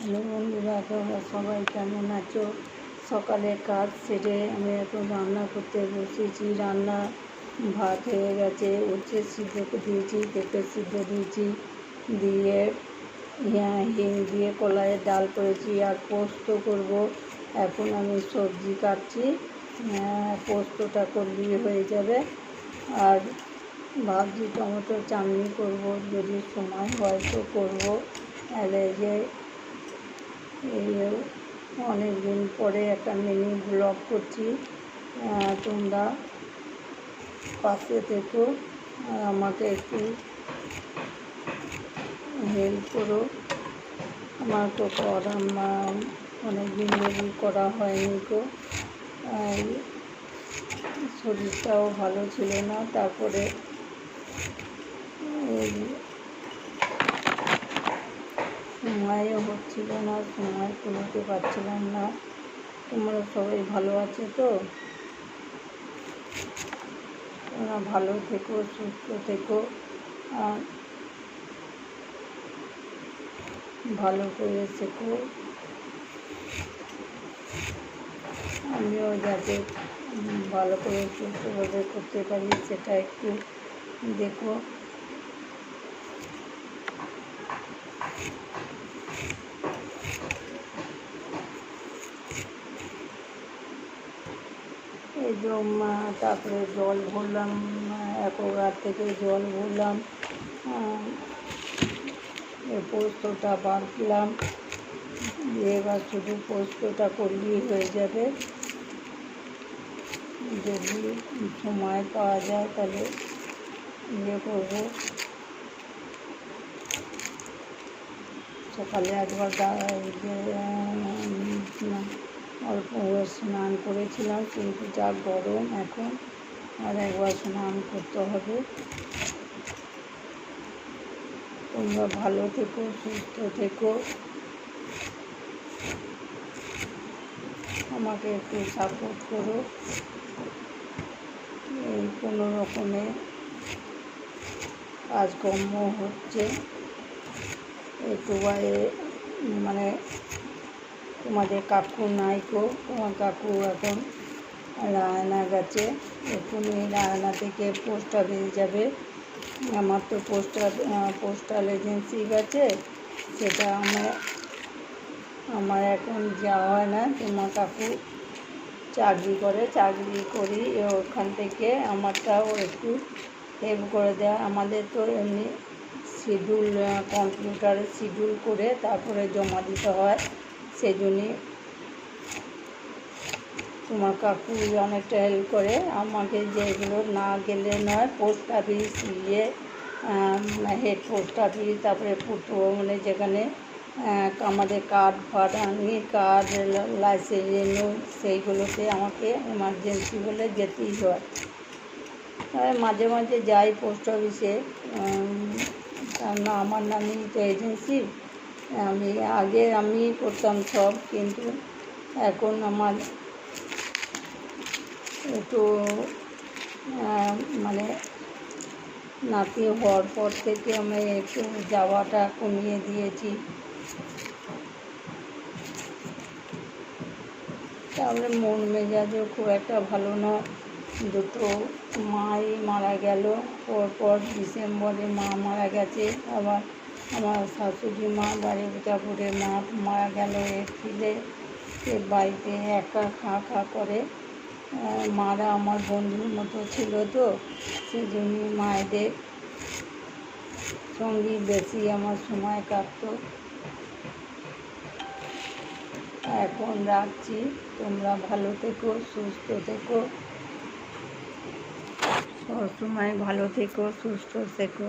Hello বন্ধুরা, তোমরা সবাই কেমন আছো? সকালে কাজ সেরে আমি এখন রান্না করতে বসেছি। রান্না ভাত হয়ে গেছে, উচ্ছে সিদ্ধ দিয়েছি, পেঁপে সিদ্ধ দিয়েছি, দিয়ে হিং দিয়ে কলাইয়ের ডাল করেছি আর পোস্ত করব। এখন আমি সবজি কাটছি, পোস্তটা করলেই হয়ে যাবে। আর ভাবছি টমেটো চাটনি করব, যদি সময় হয় তো করবো। এই অনেক দিন পরে একটা মিনি ব্লগ করছি, তোমরা পাশে থেকো, আমাকে একটু হেল্প করো। আমার তো করা অনেক দিন ধরে করা হয়নি গো, শরীরটাও ভালো ছিল না। তারপরে সময়ও হচ্ছিল না, সময় কুলোতে পারছিলাম না। তোমরা সবাই ভালো আছো তো? তোমরা ভালো থেকো, সুস্থ থেকো, ভালো করে শেখো। আমিও যাতে ভালো করে সুস্থভাবে করতে পারি সেটা একটু দেখো। এই তারপরে জল ভরলাম, অ্যাকোয়াগার্ড থেকে জল ভরলাম, পোস্তটা বাটলাম, দিয়ে এবার শুধু পোস্তটা করলেই হয়ে যাবে। যদি সময় পাওয়া যায় তাহলে করবো। সকালে একবার অল্প স্নান করেছিলাম, কিন্তু যা গরম এখন, আর একবার স্নান করতে হবে। তোমরা ভালো থেকো, সুস্থ থেকো, আমাকে একটু সাপোর্ট করো। এই কোনো রকমে কাজকর্ম হচ্ছে, একটু মানে তোমাদের কাকু নাইকো, তোমার কাকু এখন রায়না গেছে, এখনই রায়না থেকে পোস্ট অফিস যাবে। আমার তো পোস্টাল এজেন্সি গেছে, সেটা আমার এখন যাওয়া হয় না। তোমার কাকু চাকরি করে, চাকরি করি, ওখান থেকে আমারটাও একটু হেল্প করে দেয়। আমাদের তো এমনি শিডিউল, কম্পিউটারে শিডিউল করে তারপরে জমা দিতে হয়, সেই জন্যই তোমার কাকু অনেকটা হেল্প করে আমাকে। যেগুলো না গেলে নয়, post office, head post office, তারপরে মানে যেখানে আমাদের কার্ড আনি, কার্ড, লাইসেন্স রেনু, সেইগুলোতে আমাকে এমার্জেন্সি বলে যেতেই হয়। মাঝে মাঝে যাই পোস্ট অফিসে, আমার নামই তো এজেন্সি। আমি করতাম সব, কিন্তু এখন আমার একটু মানে নাতি হওয়ার পর থেকে আমি একটু যাওয়াটা কমিয়ে দিয়েছি। তাহলে মন মেজাজও খুব একটা ভালো নয়। দুটো মাই মারা গেল পরপর, ডিসেম্বরে মা মারা গেছে, আবার আমার শাশুড়ি মা বাড়িটাপুরে মা মারা গেল এপ্রিলে। সে বাড়িতে একা খা করে। মারা আমার বন্ধুর মতো ছিল, তো সেই জন্যই মায়েদের সঙ্গেই বেশি আমার সময় কাটত। এখন রাখছি, তোমরা ভালো থেকো, সুস্থ থেকো, সবসময় ভালো থেকো, সুস্থ থেকো।